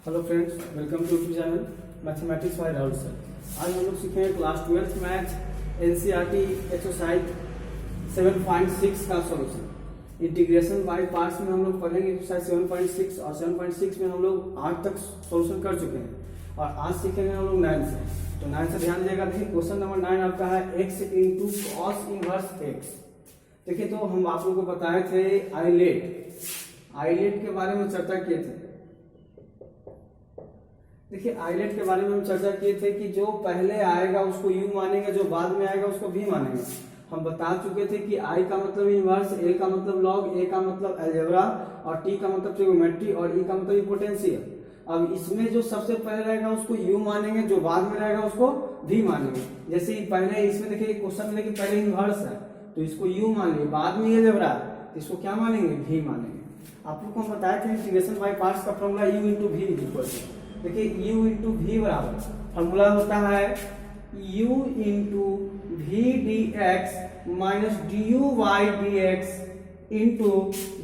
Hello friends, welcome to YouTube channel mathematics by Rahul sir. आज हम लोग सीखेंगे class 12th math NCERT exercise 7.6 का सॉल्यूशन। इंटीग्रेशन बाय पार्ट्स में हम लोग पढ़ेंगे एक्सरसाइज 7.6 और 7.6 में हम लोग 8 तक सॉल्यूशन कर चुके हैं और आज सीखेंगे हम लोग 9 से। तो 9 से ध्यान दीजिएगा। देखिए क्वेश्चन नंबर 9 आपका है x into cos inverse x। देखिए तो हम आप लोगों को बताए थे आइलेट के बारे में चर्चा किए थे। देखिए आइलेट के बारे में हम चर्चा किए थे कि जो पहले आएगा उसको यू मानेंगे, जो बाद में आएगा उसको भी मानेंगे। हम बता चुके थे कि आई का मतलब इनवर्स, ए का मतलब लॉग, ए का मतलब अलजेब्रा और टी का मतलब ट्रिग्नोमेट्री और ई का मतलब पोटेंशियल। अब इसमें जो सबसे पहले रहेगा उसको यू मानेंगे, जो बाद में रहेगा उसको भी मानेंगे। जैसे पहले इसमें देखिए क्वेश्चन में कि पहले इनवर्स है तो इसको यू मान लिए, बाद में अलजेब्रा है तो इसको क्या मानेंगे, भी मानेंगे। आप लोग को हम बताया था इंटीग्रेशन बाय पार्ट्स का फॉर्मूला यू into v is equal to, देखिए u इंटू वी बराबर फॉर्मूला होता है u into v d x minus d u y d x into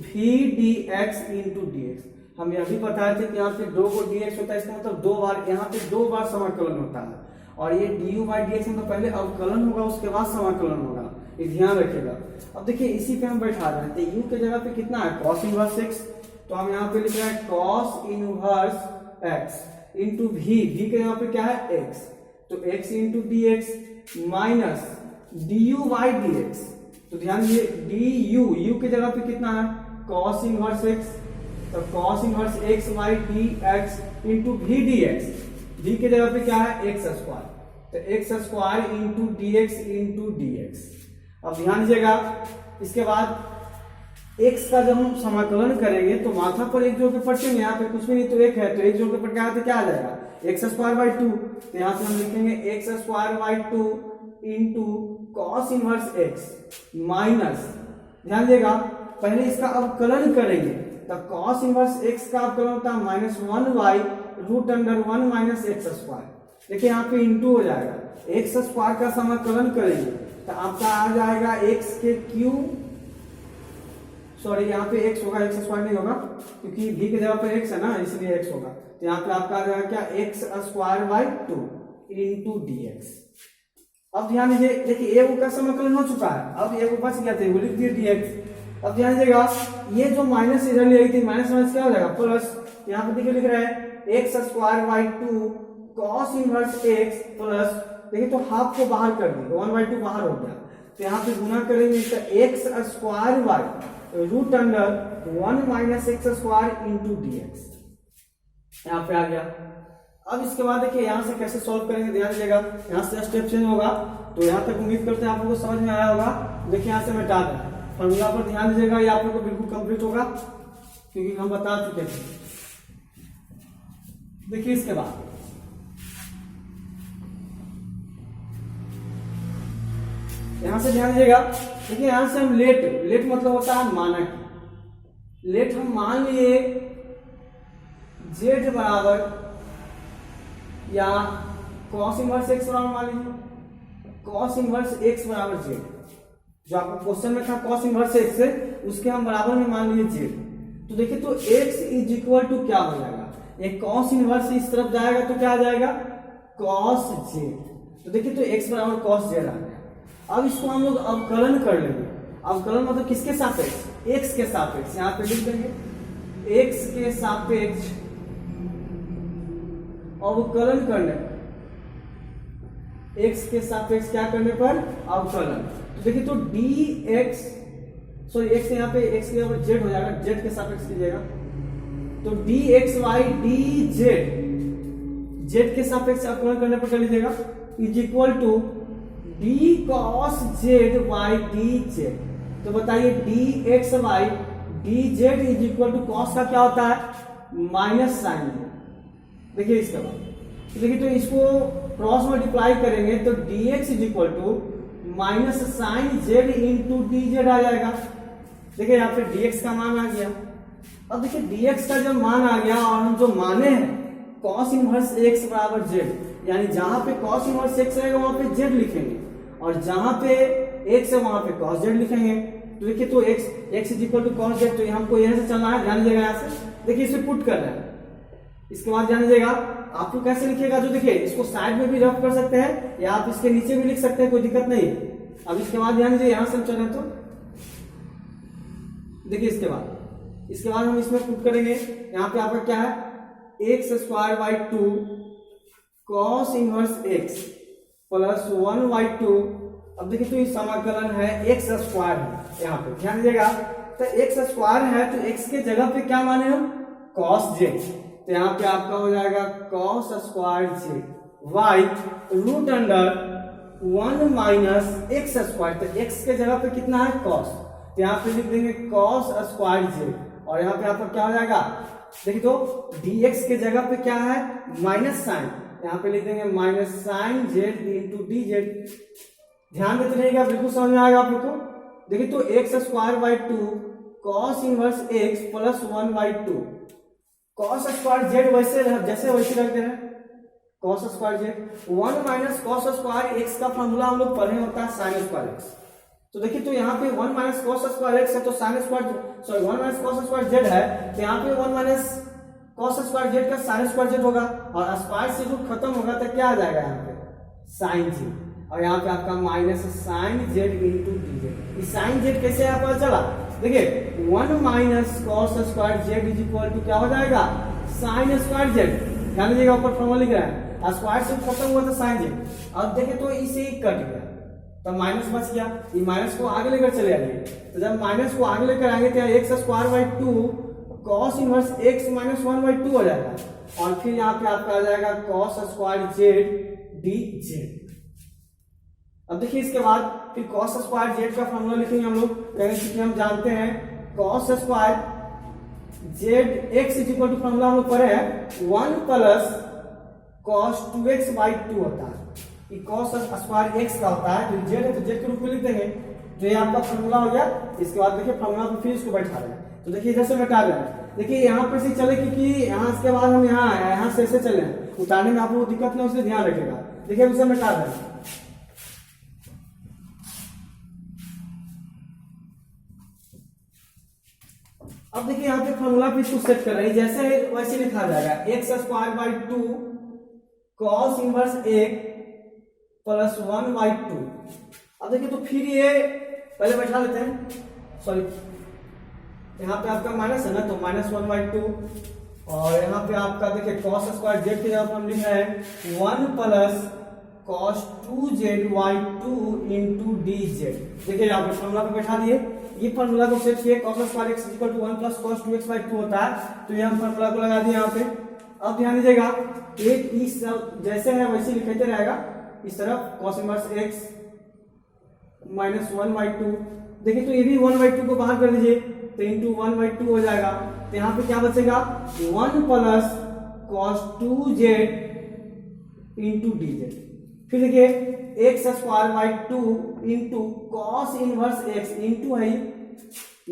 v d x into d x. हम यह भी बताए थे कि यहाँ पे दो को डी एक्स होता है, इसका मतलब दो बार, यहाँ पे दो बार समाकलन होता है और ये d u y d x में तो पहले अवकलन होगा उसके बाद समाकलन होगा, ये ध्यान रखिएगा। अब देखिए इसी पे हम बैठा रहे थे, u के जगह पे कितना है cos इनवर्स x, तो हम यहाँ पे लिख रहे हैं cos inverse x into v के यहाँ पे क्या है x, तो x into d x minus d u y d x. तो ध्यान दीजिए डी यू के जगह पे कितना है cos इनवर्स x, तो cos inverse x y d x into v d x. V के जगह पे क्या है x स्क्वायर, तो x square into d x into d x. अब ध्यान दीजिएगा इसके बाद x का जब हम समाकलन करेंगे तो माथा पर एक जोड़ के पढ़ेंगे, यहाँ पे कुछ भी नहीं तो एक है, तो एक जोड़ के पढ़ के क्या आ जाएगा x स्क्वायर बाई 2, तो यहाँ से हम लिखेंगे x square by 2 into cos inverse x minus, ध्यान दीजिएगा पहले इसका अवकलन करेंगे तो कॉस इनवर्स x का अवकलन होता है minus 1 by root under 1 minus x square. देखिए यहाँ पे इंटू हो जाएगा, एक्स स्क्वायर का समाकलन करेंगे तो आपका आ जाएगा x के क्यूब, सॉरी यहाँ पे x होगा, एक्स स्क्वायर नहीं होगा क्योंकि v के जगह पे x है ना इसलिए x होगा, तो यहाँ पे आपका आ जाएगा क्या x square by 2 into d x. अब ध्यान दीजिए, देखिए a का समाकलन हो चुका है, अब a को बच गया था वो लिख दिए डी एक्स। अब ध्यान दीजिएगा ये जो माइनस इधर ले गई थी, माइनस माइनस क्या हो जाएगा प्लस, यहाँ पे देखिए लिख रहा है x square by 2 cos inverse x plus, देखिए तो हाफ को बाहर कर दिए 1/2 बाहर हो गया, तो यहाँ पे गुना करेंगे तो x square by root under 1 minus x square into d x, यहाँ पे आ गया। अब इसके बाद देखिए यहाँ से कैसे सॉल्व करेंगे, ध्यान दीजिएगा यहाँ से स्टेप चेंज होगा, तो यहाँ तक उम्मीद करते हैं आप लोगों को समझ में आया होगा। देखिए यहाँ से मिटा दें, फॉर्मूला पर ध्यान दीजिएगा, ये आप लोगों को बिल्कुल कंप्लीट होगा क्योंकि हम बता चुके थे। देखिए इसके बाद यहां से ध्यान दीजिएगा, देखिए यहां से हम लेट मतलब होता है मानक, लेट हम मान लिए z बराबर या cos इनवर्स x बराबर मान लीजिए cos इनवर्स x बराबर z, जो आपको क्वेश्चन में था cos इनवर्स x से उसके हम बराबर में मान लिए z। तो देखिए तो x इज इक्वल टू क्या हो जाएगा, एक cos इनवर्स इस तरफ जाएगा तो क्या आ जाएगा cos z, तो देखिए तो x बराबर cos z आ गया। अब इसको हम लोग अवकलन कर लेंगे, अवकलन मतलब किसके सापेक्ष, x के सापेक्ष, यहाँ पे लिख देंगे x के सापेक्ष अवकलन करने, x के सापेक्ष क्या करने पर अवकलन। तो देखिए तो dx, सॉरी x यहाँ पे x के ऊपर z हो जाएगा, z के सापेक्ष कीजिएगा तो dx y dz, z के सापेक्ष अवकलन करने पर कर लीजिएगा is equal to d cos z y dz। तो बताइए dx y dz is equal to cos का क्या होता है माइनस साइन। देखिए इसके बाद देखिए तो इसको क्रॉस मल्टीप्लाई करेंगे तो dx is equal to minus sine z into dz आ जाएगा। देखिए यहाँ पे dx का मान आ गया। अब देखिए dx का जब मान आ गया और हम जो माने हैं cos इनवर्स x बराबर z, यानी जहां पे cos इनवर्स x रहेगा वहां पे z लिखेंगे और जहां पे x है वहां पे cos z लिखेंगे। तो देखिए तो x is equal to cos z, तो हमको यहां से चलना है, ध्यान दीजिएगा यहाँ से देखिए इसे पुट कर रहे हैं इसके बाद ध्यान दीजिएगा, आपको कैसे लिखिएगा, जो देखिए इसको साइड में भी रफ कर सकते हैं या आप इसके नीचे भी लिख सकते हैं, कोई दिक्कत नहीं है। अब इसके बाद ध्यान दीजिए, यहां से हम चलें तो देखिए इसके बाद हम इसमें पुट करेंगे, यहाँ पे आपका क्या है, x square by 2 cos inverse x plus 1 by 2। अब देखिए तो ये समाकलन है एक्स स्क्वायर है, यहाँ पे ध्यान दीजिएगा, तो एक्स स्क्वायर है तो एक्स के जगह पे क्या माने हम, कॉस जेड, तो यहाँ पे आपका हो जाएगा cos square z y root under 1 minus x square, तो एक्स के जगह पे कितना है कॉस, तो यहाँ पे लिख देंगे कॉस स्क्वायर जेड, और यहाँ पे आपका क्या हो जाएगा, देखिए तो dx के जगह पे क्या है माइनस साइन, यहाँ पे लिख देंगे minus sine z into d z. ध्यान देते रहिएगा, बिल्कुल समझ में आएगा आप लोग को। देखिए तो x square by 2 cos inverse x plus 1 by 2, cos square Z वैसे जैसे वैसे रखते हैं, cos square Z 1 minus cos square x का फॉर्मूला हम लोग पढ़े होता है साइन स्क्वायर एक्स, तो देखिए तो यहाँ पे 1 माइनस कॉस स्क्वायर एक्स है तो sine square, sorry 1 minus cos square Z है, तो यहाँ पे 1 माइनस कॉस स्क्वायर जेड का साइन स्क्वायर जेड होगा, और स्क्वायर से रूट खत्म होगा तो क्या आ जाएगा यहाँ पे साइन जेड, और यहाँ पे आपका minus sine z into d z. इस साइन जेड कैसे यहाँ पता चला, देखिए 1 minus cos square z is equal to क्या हो जाएगा साइन स्क्वायर जेड, ध्यान दीजिएगा ऊपर फॉर्मूला लिख रहा है, स्क्वायर से खत्म हुआ तो साइन जेड, अब देखिए तो इसे ही कट गया तो माइनस बच गया, ये माइनस को आगे लेकर चले आइए, तो जब माइनस को आगे लेकर आएंगे तो x square by 2 cos inverse x minus 1 by 2 हो जाएगा, और फिर यहाँ पे आपका आ जाएगा cos square z d z. अब देखिए इसके बाद फिर कॉस स्क्वायर जेड का फॉर्मूला लिखेंगे हम लोग, क्योंकि हम जानते हैं cos square z x is equal to formula हम लोग पढ़े हैं 1 प्लस कॉस 2x बाई 2 होता है, ये कॉस स्क्वायर एक्स का होता है, जो जेड है तो जेड के रूप में लिख देंगे, तो ये आपका फॉर्मूला हो गया। इसके बाद देखिए फॉर्मूला पे फिर इसको बैठा रहे हैं, तो देखिए इधर से बैठा रहे हैं, देखिए यहाँ पर से चले क्योंकि यहाँ इसके बाद हम यहाँ से ऐसे चले, उतारने में आप लोगों को दिक्कत नहीं, उससे ध्यान रखिएगा। देखिए उसे बैठा रहे हैं, अब देखिए यहाँ पे फॉर्मूला पे इसको सेट कर रहे हैं, जैसे वैसे लिखा जाएगा x square by 2 cos inverse एक प्लस 1 बाई 2। अब देखिए तो फिर ये पहले बैठा लेते हैं, सॉरी यहाँ पे आपका माइनस है ना, तो माइनस 1 बाई 2, और यहाँ पे आपका देखिए कॉस स्क्वायर जेड के जगह हम लिख रहे हैं 1 plus cos 2z by 2 into d z. देखिए यहाँ पे फॉर्मूला पे बैठा दिए, ये फॉर्मूला को सेट किए, cos square x equal to 1 plus cos 2x by 2 होता है, तो ये हम फॉर्मूला को लगा दिए यहाँ पे। अब ध्यान दीजिएगा, एक इस जैसे है वैसे लिखते रहेगा, इस तरफ cos inverse x minus 1 by 2, देखिए तो ये भी 1 बाई 2 को बाहर कर दीजिए, तो इंटू 1 बाई 2 हो जाएगा, तो यहाँ पे क्या बचेगा 1 plus cos 2z into d Z. फिर देखिए x square by 2 into cos inverse x into है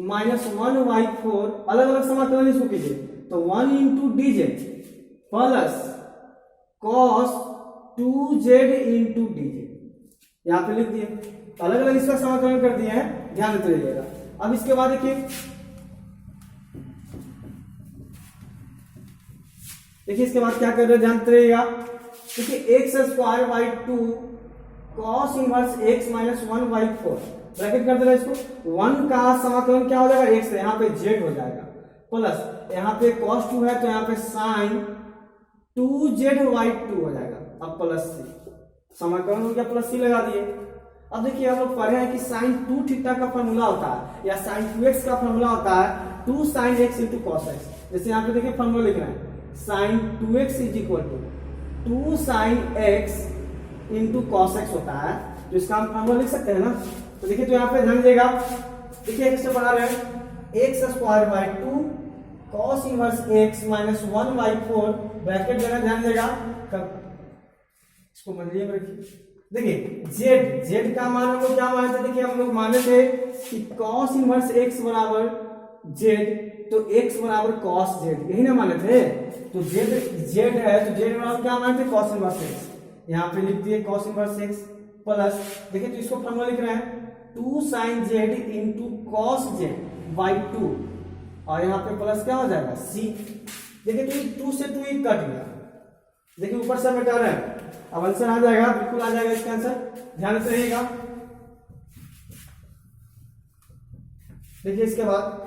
माइनस 1 बाई 4, अलग अलग समाकलन इसको कीजिए, तो 1 into d Z plus cos 2z into d Z, यहाँ पे लिख दिए, अलग अलग इसका समाकलन कर दिए हैं, ध्यान देते रहिएगा। अब इसके बाद देखिए इसके बाद क्या कर रहे हैं, जानते रहिएगा, देखिए x square by 2 cos inverse x minus 1 by 4, bracket कर दे रहे इसको, 1 का समाकलन क्या हो जाएगा एक्स, यहाँ पे जेड हो जाएगा, प्लस यहाँ पे कॉस 2 है तो यहाँ पे साइन 2z बाई 2 हो जाएगा, अब प्लस सी, समाकलन हो गया प्लस सी लगा दिए। अब देखिए हम लोग पढ़े हैं कि साइन 2 थीटा का फॉर्मूला होता है, या साइन 2x का फॉर्मूला होता है 2 sine x into cos x. जैसे यहाँ पे देखिए फॉर्मूला लिख रहे हैं sine 2x is equal to 2 sine x into cos x होता है, तो इसका हम फॉर्मूला लिख सकते हैं ना। तो देखिए तो यहाँ पे ध्यान दीजिएगा, देखिए कैसे बना रहे हैं x square by 2 cos inverse x minus 1 by 4, bracket देना, ध्यान दीजिएगा, इसको मंजलिए में रखिए। देखिए जेड, जेड का मान हम लोग क्या माने थे, देखिए हम लोग माने थे कि कॉस इनवर्स एक्स बराबर जेड, तो एक्स बराबर कॉस जेड, यही ना माने थे, तो जेड जेड है तो जेड बराबर क्या माने थे कॉस इनवर्स एक्स, यहाँ पे लिख दिए कॉस इनवर्स एक्स प्लस, देखिए तो इसको फॉर्मूला लिख रहे हैं 2 sine z into cos z by 2, और यहाँ पे प्लस क्या हो जाएगा सी, देखिए 2 से 2 ही कट गया, देखिए ऊपर से हटा रहे हैं, अब आंसर आ जाएगा, बिल्कुल आ जाएगा इसका आंसर, ध्यान से रहिएगा। देखिए इसके बाद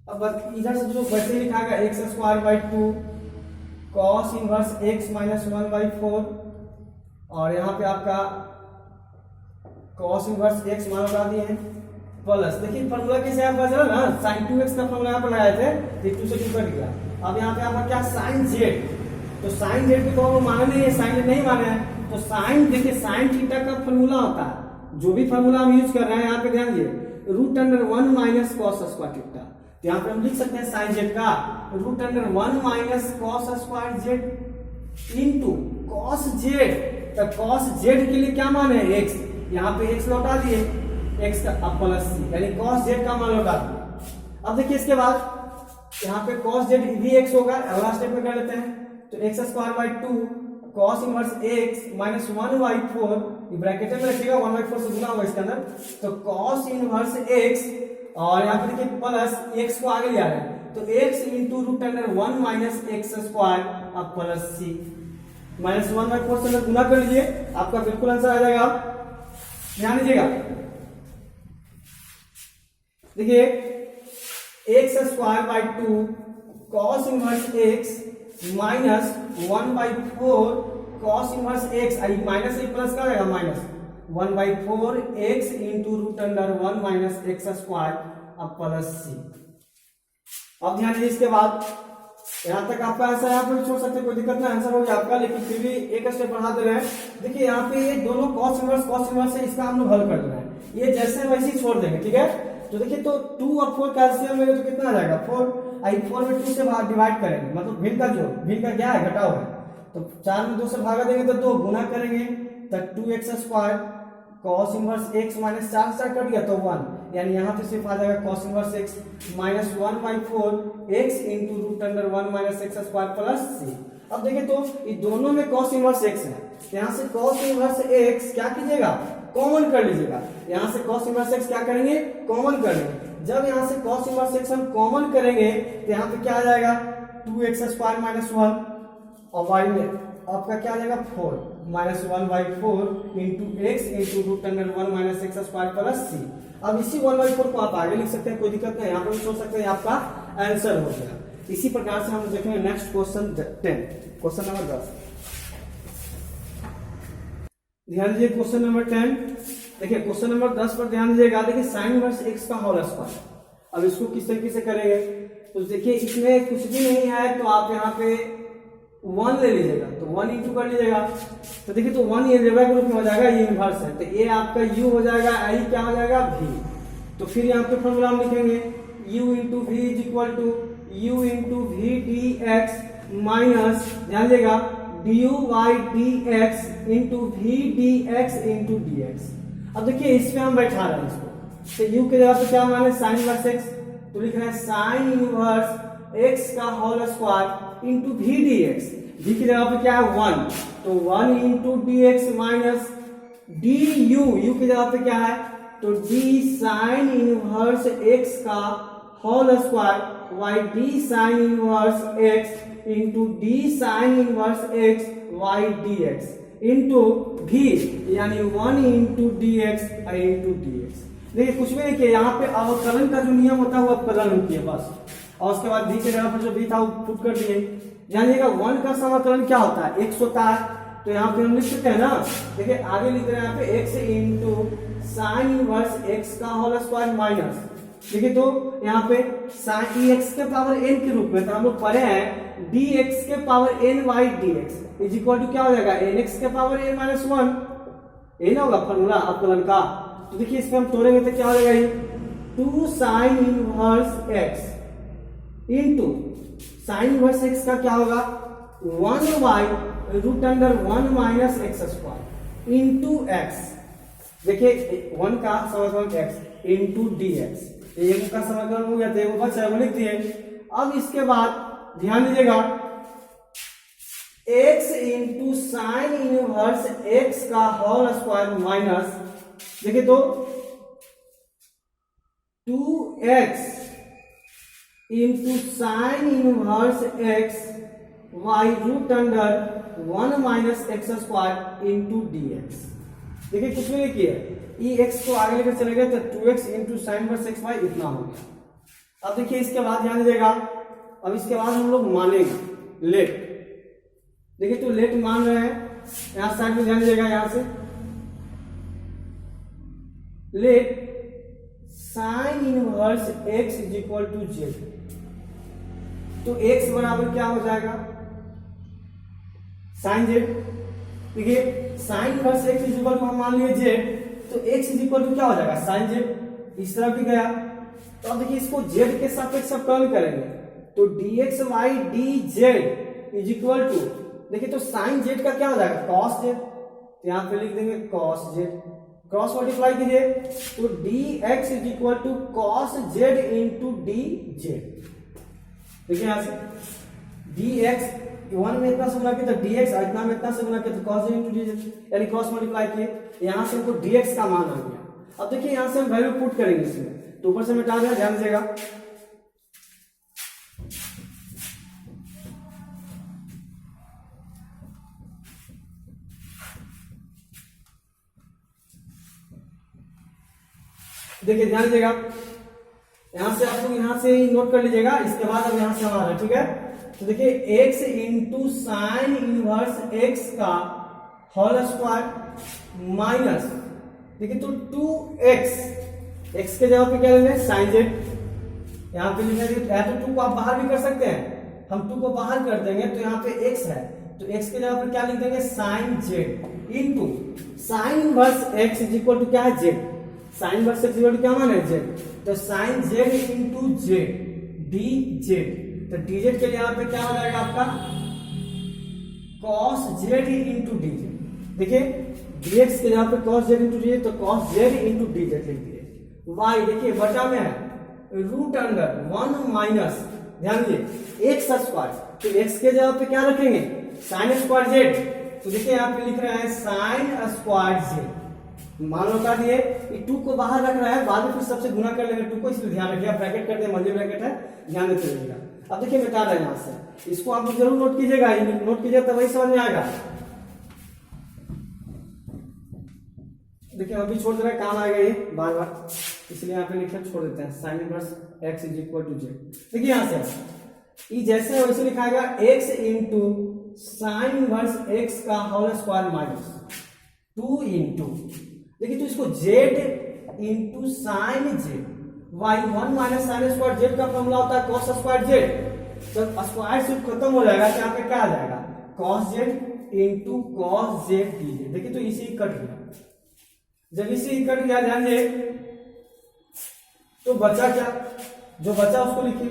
अब इधर से जो वैसे लिखा गया x square by 2 cos inverse x minus 1 by 4, और यहाँ पे आपका कॉस इनवर्स एक्स मान लगा दिए हैं प्लस, देखिए फॉर्मूला कैसे आप बच रहा ना, साइन 2x का फॉर्मूला यहाँ पर लगाए थे, 2 से 2 कट गया। अब यहाँ पे आपका क्या साइन जेड, तो साइन जेड को हम माने नहीं है, साइन जेड नहीं माने हैं, तो साइन देखिए साइन थीटा का फॉर्मूला होता है, जो भी फॉर्मूला हम यूज कर रहे हैं यहाँ पे ध्यान दिए, root under 1 minus cos square theta, तो यहाँ पे हम लिख सकते हैं साइन जेड का root under 1 minus cos square z into cos z, तो कॉस जेड के लिए क्या मान है एक्स, यहाँ पे एक्स लौटा दिए, एक्स का अब प्लस सी, यानी कॉस जेड का मान लौटा दिए। अब देखिए इसके बाद यहाँ पे कॉस जेड भी एक्स होगा, अगला स्टेप में कर लेते हैं, तो x square by 2 cos inverse x minus 1 by 4, bracket में रखिएगा 1 बाई 4 से गुना होगा इसके अंदर, तो कॉस इनवर्स एक्स, और यहाँ पे देखिए प्लस एक्स को आगे ले आ रहे हैं, तो x into root under 1 minus x square, अब प्लस सी, माइनस 1 बाई 4 से गुना कर लीजिए, आपका बिल्कुल आंसर आ जाएगा, ध्यान दीजिएगा। देखिए x square by 2 cos inverse x minus 1 by 4 cos inverse x, minus एक प्लस का रहेगा minus 1 by 4 x into root under 1 minus x square, अब प्लस सी। अब ध्यान दीजिए इसके बाद यहाँ तक आपका आंसर यहाँ पे छोड़ सकते हैं, कोई दिक्कत नहीं, आंसर हो गया आपका, लेकिन फिर भी एक स्टेप बढ़ा दे रहे हैं। देखिए यहाँ पे ये दोनों कॉस इनवर्स है, इसका हम लोग हल कर रहे हैं, ये जैसे वैसे ही छोड़ देंगे, ठीक है। तो देखिए तो 2 और 4 कैल्सियम में तो कितना आ जाएगा 4 में 2 से डिवाइड करेंगे, मतलब भिन्न का क्या है घटाव है, तो 4 में 2 से भागा देंगे तो 2 गुना करेंगे, तो 2x square cos inverse x minus 4 से कट गया तो 1, यानी यहाँ पे सिर्फ आ जाएगा cos inverse x minus 1 by 4 x into root under 1 minus x square plus c. अब देखिए तो ये दोनों में कॉस इनवर्स x है, यहाँ से कॉस इनवर्स x क्या कीजिएगा कॉमन कर लीजिएगा, यहाँ से cos इनवर्स x क्या करेंगे कॉमन कर लेंगे, जब यहाँ से cos इनवर्स x हम कॉमन करेंगे तो यहाँ पे क्या आ जाएगा 2x स्क्वायर माइनस 1, और y में आपका क्या आ जाएगा 4 minus 1 by 4 into x into root under 1 minus x square plus c. अब इसी 1 बाई 4 को आप आगे लिख सकते हैं, कोई दिक्कत नहीं, यहाँ पर भी सोच सकते हैं, आपका आंसर हो गया। इसी प्रकार से हम देखेंगे नेक्स्ट क्वेश्चन 10, क्वेश्चन नंबर 10, ध्यान दीजिए क्वेश्चन नंबर 10। देखिए क्वेश्चन नंबर 10 पर ध्यान दीजिएगा, देखिए साइन इनवर्स एक्स का होल स्क्वायर, अब इसको किस तरीके से करेंगे, तो देखिए इसमें कुछ भी नहीं है, तो आप यहाँ पे 1 ले लीजिएगा, तो 1 इंटू कर लीजिएगा, तो देखिए तो 1 ये अलजेब्रा के रूप में हो जाएगा, ये इनवर्स है, तो ये आपका u हो जाएगा, i क्या हो जाएगा v, तो फिर यहाँ पे फॉर्मूला हम लिखेंगे u into v is equal to u into v d x minus ध्यान दीजिएगा d y d x into v d x into d x. अब देखिए इसमें हम बैठा रहे हैं इसको, तो u के जगह पे क्या माने साइन इनवर्स x, तो लिख रहे हैं साइन इनवर्स x का whole square into v d x, v की जगह पे क्या है 1, तो 1 into d x minus d u, u की जगह पे क्या है तो d साइन इनवर्स x का whole square y d sine inverse x into d sine inverse x y dx into v यानी 1 into d x into d x. देखिए कुछ भी नहीं किया, यहाँ पे अवकलन का जो नियम होता है वो अवकलन किया बस, और उसके बाद v के जगह पर जो v था वो पुट कर दिए। जानिएगा 1 का समाकलन क्या होता है x होता है, तो यहाँ पे हम लिख सकते हैं ना, देखिए आगे लिख रहे हैं यहाँ पे x into sine inverse x का होल स्क्वायर माइनस, देखिए तो यहाँ पे साइन x के पावर n के रूप में, तो हम लोग पढ़े हैं dx के power n by dx is equal to क्या हो जाएगा nx के पावर n माइनस 1, ये ना होगा फॉर्मूला अवकलन का। तो देखिए इसमें हम तोड़ेंगे तो क्या हो जाएगा ये 2 sine inverse x into sine inverse x का क्या होगा 1 by root under 1 minus x square into x, देखिए 1 का समाकलन x इंटू डी एक्स, एक का समाकलन हो गया तो वो बचा वो लिख दिए। अब इसके बाद ध्यान दीजिएगा x into sine inverse x का होल स्क्वायर माइनस, देखिए तो 2x into sine inverse x y root under 1 minus x square into d x. देखिए कुछ भी नहीं किया, ई एक्स को आगे लेकर चले गए तो 2x into sine inverse x y इतना हो गया। अब देखिए इसके बाद ध्यान दीजिएगा, अब इसके बाद हम लोग मानेंगे लेट। देखिए तो लेट मान रहे हैं, यहां साइड में ध्यान दीजिएगा, यहां से let sine inverse x is equal to z. तो x बराबर क्या हो जाएगा, साइन जेड। देखिए sine inverse x is equal to हम मान लिए जेड, तो x इज इक्वल टू क्या हो जाएगा, साइन जेड। इस तरफ भी गया, तो अब देखिए इसको z के सापेक्ष सब टर्न करेंगे, तो dx y dz is equal to, देखिए तो साइन जेड का क्या हो जाएगा, कॉस जेड। तो यहां पे लिख देंगे कॉस जेड, क्रॉस मल्टीप्लाई कीजिए, तो dx is equal to cos z into d z. देखिए यहां से dx 1 में इतना से गुना किया तो dx, इतना में इतना से गुना किया तो cos Z into d Z, यानी क्रॉस मल्टीप्लाई किए, यहां से हमको dx का मान आ गया। अब देखिए यहां से हम वैल्यू पुट करेंगे इसमें, तो ऊपर से मिटा देना, ध्यान दीजिएगा। देखिए ध्यान दीजिएगा, यहां से आपको यहां से नोट कर लीजिएगा, इसके बाद अब यहां से हमारा, ठीक है। तो देखिए x into sine inverse x का होल स्क्वायर माइनस, देखिए तो 2x, x के जगह पे क्या लेंगे, साइन जेड। यहाँ पे लिखेंगे, या तो 2 को आप बाहर भी कर सकते हैं, हम 2 को बाहर कर देंगे तो यहाँ पे x है, तो x के जगह पे क्या लिख देंगे, sine z into sine inverse x is equal to क्या है, z. Sine inverse x equal to क्या मान है, जेड। तो sine z into z d z, तो डी जेड के लिए यहाँ पे क्या हो जाएगा आपका, cos z into d z. देखिए dx के जगह पे cos z into d z, तो cos z into d z लिख दिए। y देखिए बटा में है रूट अंडर 1 माइनस, ध्यान दीजिए एक्स स्क्वायर, तो x के जगह पे क्या रखेंगे, साइन स्क्वायर जेड। तो देखिए यहाँ पे लिख रहे हैं साइन स्क्वायर जेड, मान लो कर दिए, 2 को बाहर रख रहा है, बाद में फिर सबसे गुना कर लेंगे 2 को, इसलिए ध्यान रखिए, ब्रैकेट कर दे, मल्टी ब्रैकेट है, ध्यान देते रहिएगा। अब देखिए मिटा रहे हैं यहां से, इसको आप जरूर नोट कीजिएगा, नोट कीजिएगा तब वही समझ में आएगा। देखिए अभी छोड़ दे रहा है, काम आएगा ये बार बार, इसलिए यहाँ पे लिखे छोड़ देते हैं, sine inverse x is equal to z. देखिए यहां से जैसे वैसे लिखाएगा x into sine inverse x का होल स्क्वायर माइनस 2 इंटू, देखिए तो इसको z into sine z y 1 minus sine square z का फॉर्मूला होता है कॉस स्क्वायर जेड। तो स्क्वायर से खत्म हो जाएगा, तो यहाँ पे क्या आ जाएगा, cos z into cos Z d z. देखिए तो इसी कट गया, जब इसी कट गया ध्यान दे, तो बचा क्या, जो बचा उसको लिखिए,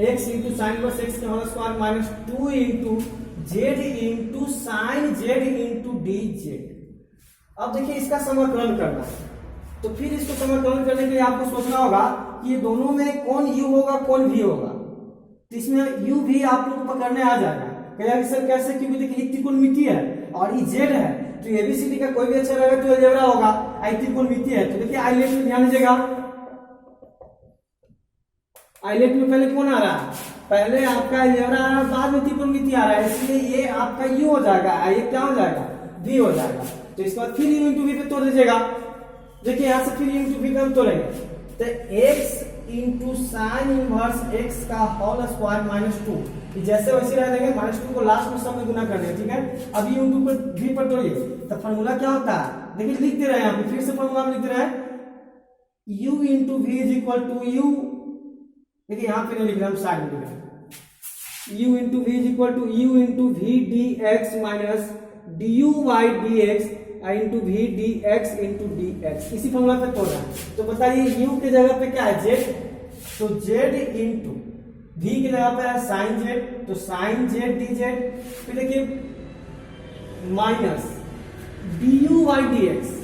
x into sine inverse x का whole square minus 2 into z into sine z into d z. अब देखिए इसका समाकलन करना है, तो फिर इसको समाकलन करने के लिए आपको सोचना होगा कि ये दोनों में कौन u होगा कौन v होगा। तो इसमें u भी आप लोग को पकड़ने आ जाएगा, कहेगा कि सर कैसे, क्योंकि देखिए त्रिकोणमिति है और ये z है, तो एबीसीडी का कोई भी अच्छा रहेगा तो अलजेब्रा होगा, आई त्रिकोणमिति है। तो देखिए आइलेट में ध्यान दीजिएगा, आइलेट में पहले कौन आ रहा है, पहले आपका अलजेब्रा आ रहा है, बाद में त्रिकोणमिति आ रहा है, इसलिए ये आपका u हो जाएगा, ये क्या हो जाएगा, v हो जाएगा। तो इसके बाद फिर u इंटू v पे तोड़ दीजिएगा, देखिए यहां से फिर u इंटू v पे हम तोड़ेंगे, तो x into sine inverse x का होल स्क्वायर माइनस 2, जैसे वैसे रह देंगे, माइनस 2 को लास्ट में सब में गुना कर देंगे, ठीक है। अब u इंटू पर v पर तोड़िए, तो फॉर्मूला क्या होता है, देखिए लिख दे रहे हैं, यहाँ पे फिर से फॉर्मूला में लिख दे रहे हैं, u into v is equal to u, देखिए यहाँ पे नहीं लिख रहे हम, साइड में लिख रहे हैं, u into v is equal to u into v dx minus du y dx into v dx into dx, इसी फॉर्मूला पे तोड़ रहा है। तो बताइए u के जगह पे क्या है, z, तो z इंटू v की जगह पे है साइन जेड, तो साइन जेड डी जेड, फिर देखिए माइनस du y dx,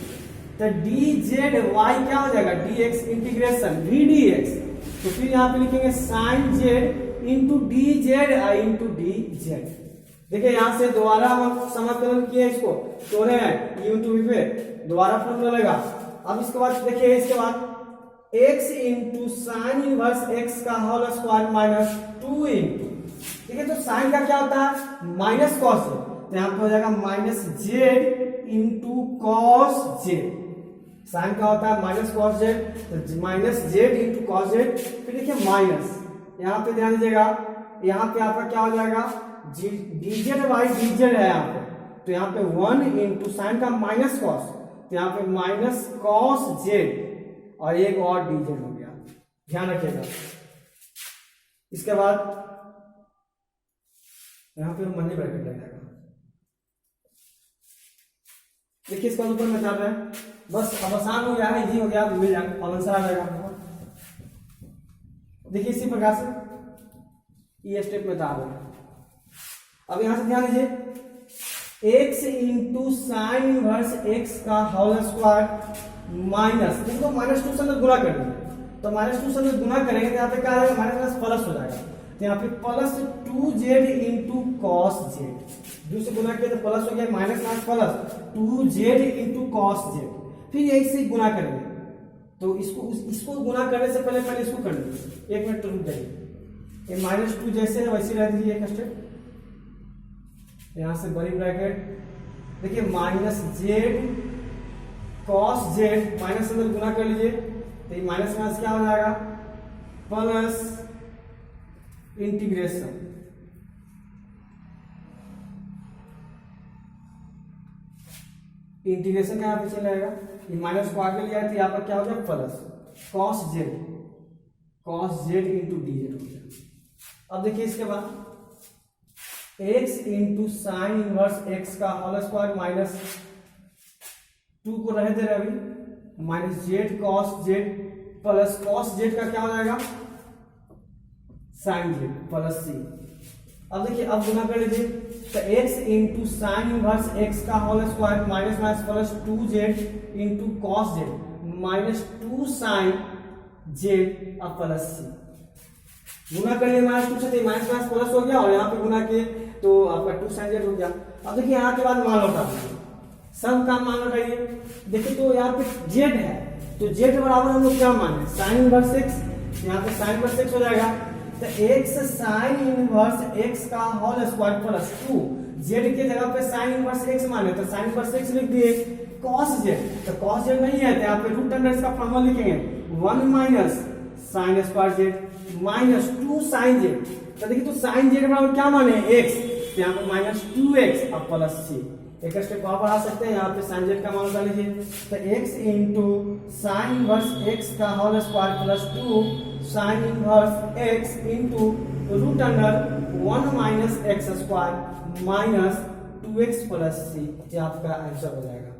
तो डी जेड वाई क्या हो जाएगा, dx इंटीग्रेशन v dx, तो फिर यहाँ पे लिखेंगे sine z into d z into d z. देखिए यहां से दोबारा हम समाकलन किए, इसको तोड़े हैं u इंटू v पे, दोबारा फॉर्मूला लगा। अब इसके बाद देखिए, इसके बाद x into sine inverse x का होल स्क्वायर माइनस 2 इंटू, ठीक है, तो साइन का क्या होता है माइनस कॉस है, तो यहाँ पे हो जाएगा minus z into cos z. Sine का होता है माइनस कॉस जेड, तो minus z into cos z. फिर देखिए माइनस, यहाँ पे ध्यान दीजिएगा, यहाँ पे आपका क्या हो जाएगा dz बाई dz है यहाँ पे, तो यहाँ पे 1 इंटू साइन का माइनस कॉस, तो यहाँ पे माइनस कॉस जेड और एक और dz हो गया, ध्यान रखिएगा। इसके बाद यहाँ पे मनी ब्रैकेट लग जाएगा। देखिए इसका ऊपर में कर रहे हैं, बस अब आसान हो गया है, इजी हो गया, मिल जाएगा, आंसर आ जाएगा आपको। देखिए इसी प्रकार से ये स्टेप में था। अब यहां से ध्यान दीजिए, x into sine inverse x का होल स्क्वायर माइनस, देखो माइनस 2 से अंदर गुणा कर दीजिए, तो माइनस 2 से अंदर गुणा करेंगे तो यहाँ पे क्या आएगा माइनस प्लस हो जाएगा, तो यहाँ पे plus 2z into cos Z, 2 से गुणा किया तो प्लस हो गया, minus minus plus 2z into cos z. फिर यही से गुणा करेंगे, तो इसको गुणा करने से पहले इसको कर लीजिए, 1 मिनट रुक जाइए, ये माइनस 2 जैसे है वैसे रह दीजिए एक स्टेप, यहां से बड़ी ब्रैकेट, देखिए minus Z cos z, minus अंदर गुणा कर लीजिए, तो ये माइनस माइनस क्या हो जाएगा प्लस इंटीग्रेशन, इंटीग्रेशन का यहाँ पे चल जाएगा, ये माइनस को आगे ले आए तो यहाँ पर क्या हो गया plus cos z into d z हो गया। अब देखिए इसके बाद x into sine inverse x का होल स्क्वायर माइनस 2 को रह दे रहे अभी, minus Z cos Z plus cos Z का क्या हो जाएगा साइन जेड प्लस सी। अब देखिए अब गुना कर लीजिए, तो x into sine inverse x का whole square minus minus plus 2z into cos z minus 2 sine z अब प्लस सी। गुना कर लिए माइनस 2 से माइनस माइनस प्लस हो गया, और यहाँ पे गुना किए तो आपका 2 साइन जेड हो गया। अब देखिए यहाँ के बाद मान लौटा दीजिए, सब का मान लौटाइए, देखिए तो यहाँ पे जेड है, तो जेड बराबर हम लोग क्या माने साइन इनवर्स x, यहाँ पे साइन इनवर्स x हो जाएगा, तो x साइन इनवर्स x का होल स्क्वायर प्लस 2, z के जगह पे साइन इनवर्स x माने तो साइन इनवर्स x लिख दिए, cos z, तो cos z नहीं है तो यहाँ पे रूट अंडर इसका फॉर्मूला लिखेंगे 1 minus sine square z minus 2 sine z, तो देखिए तो साइन z बराबर क्या माने x, तो यहाँ पे माइनस 2x अब प्लस c। एक स्टेप और बढ़ा सकते हैं, यहाँ पे साइन जेड का मान बता लीजिए, तो x into sine inverse x का whole square plus 2 sine inverse x into root under 1 minus x square minus 2x plus c, ये आपका आंसर हो जाएगा।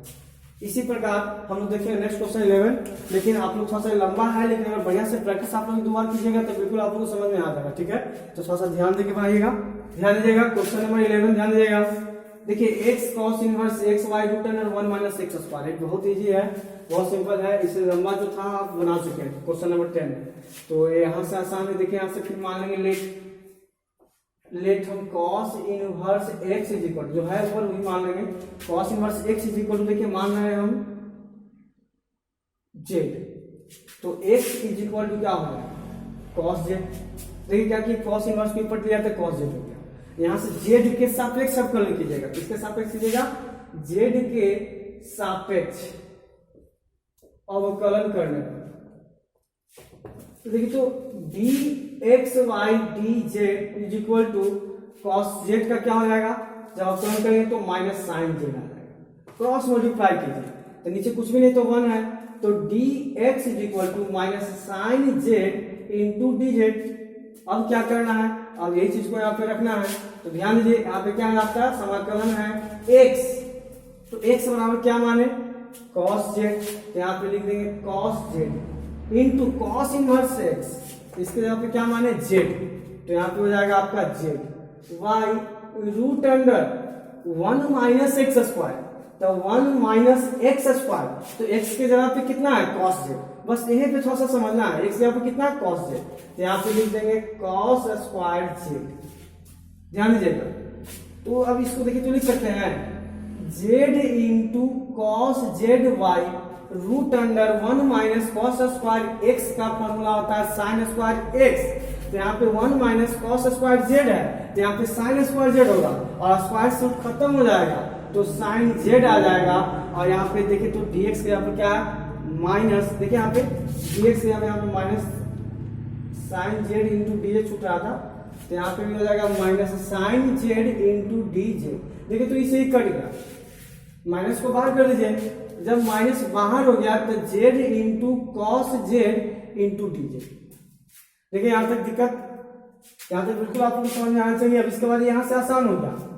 इसी प्रकार हम लोग देखेंगे नेक्स्ट क्वेश्चन 11, लेकिन आप लोग थोड़ा सा लंबा है, लेकिन अगर बढ़िया से प्रैक्टिस आप लोग 2 बार कीजिएगा तो बिल्कुल आप लोग को समझ में आ जाएगा, ठीक है, तो थोड़ा सा ध्यान देके बनाइएगा। ध्यान दीजिएगा क्वेश्चन नंबर 11, ध्यान दीजिएगा, देखिए x cos inverse x y root under 1 minus x square, बहुत इजी है, बहुत सिंपल है, इससे लंबा जो था आप बना चुके हैं क्वेश्चन नंबर 10 में, तो यहाँ से आसान है। देखिए यहाँ से फिर मान लेंगे लेट हम cos inverse x is equal जो है ऊपर वही मान लेंगे, cos inverse x is equal to देखिए मान रहे हैं हम z, तो x इज इक्वल टू क्या हो जाएगा cos z, देखिए क्या कि cos इनवर्स के ऊपर लिया तो cos z हो गया, यहाँ से z के सापेक्ष अवकलन कीजिएगा, किसके सापेक्ष कीजिएगा z के सापेक्ष अवकलन करने पर, तो देखिए तो dxy dz is equal to cos z का क्या हो जाएगा, जब अवकलन करेंगे तो माइनस साइन z आ जाएगा, क्रॉस मल्टीप्लाई कीजिए तो नीचे कुछ भी नहीं तो 1 है, तो dx is equal to minus sine z into dz। अब क्या करना है, अब यही चीज को यहाँ पे रखना है, तो ध्यान दीजिए यहाँ पे क्या है आपका समाकलन है x, तो x बराबर क्या माने cos z, तो यहाँ पे लिख देंगे cos z into cos inverse x, इसके जगह पे क्या माने z, तो यहाँ पे हो जाएगा आपका z y root under 1 minus x square, तो 1 माइनस एक्स स्क्वायर, तो x के जगह पे कितना है cos z, बस यही पे थोड़ा सा समझना है, x जगह पे कितना है cos z, तो यहाँ पे लिख देंगे cos स्क्वायर z, ध्यान दीजिएगा। तो अब इसको देखिए तो लिख सकते हैं z into cos z y root under 1 minus cos square x का फॉर्मूला होता है साइन स्क्वायर एक्स। तो यहाँ पे 1 माइनस कॉस स्क्वायर जेड है, तो यहाँ पे साइन स्क्वायर जेड होगा और स्क्वायर रूट खत्म हो जाएगा तो साइन जेड आ जाएगा। और यहाँ पे देखिए तो dx के यहाँ पे क्या है माइनस, देखिए यहाँ पे dx के यहाँ पे minus sine z into d छूट रहा था, तो यहाँ पे भी हो जाएगा minus sine z into d j. देखिए तो इसे ही कट गया, माइनस को बाहर कर दीजिए, जब माइनस बाहर हो गया तो Z into cos z into d j. देखिए यहाँ तक दिक्कत, यहाँ तक बिल्कुल आपको समझ में आना चाहिए। अब इसके बाद यहाँ से आसान हो गया,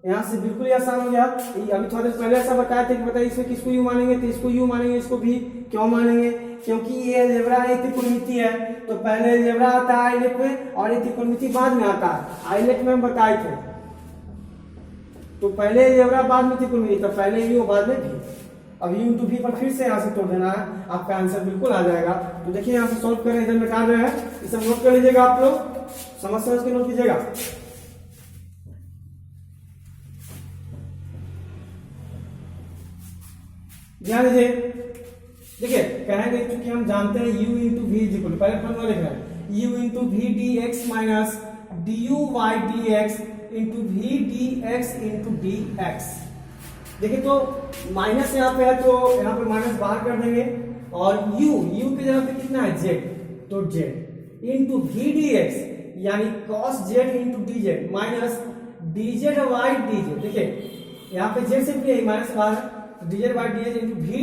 यहाँ से बिल्कुल ही आसान हो गया। अभी थोड़ा देर पहले ऐसा बताया था कि बताइए इसमें किसको यू मानेंगे, तो इसको यू मानेंगे, इसको भी क्यों मानेंगे, क्योंकि ये अलजेब्रा है, त्रिकोणमिति है, तो पहले अलजेब्रा आता है आइलेट में और ये त्रिकोणमिति बाद में आता है। आइलेट में हम बताए थे तो पहले अलजेब्रा बाद में त्रिकोणमिति, तो पहले यू बाद में भी। अब यू इंटू भी पर फिर से यहाँ से तोड़ देना है, आपका आंसर बिल्कुल आ जाएगा। तो देखिए यहाँ से सॉल्व करें, इधर निकाल रहे हैं, इसे नोट कर लीजिएगा, आप लोग समझ समझ के नोट कीजिएगा। ध्यान दीजिए, देखिए कहेंगे क्योंकि हम जानते हैं u into v is equal, पहले फॉर्मूला लिख रहे हैं u into v d x minus d u y d x into v d x into d x. देखिए तो माइनस यहाँ पे है तो यहाँ पे माइनस बाहर कर देंगे और u की जगह पे कितना है z, तो z into v d x यानी cos z into d z minus d z y d z. देखिए यहाँ पे z से भी माइनस बाहर, d z y d z into v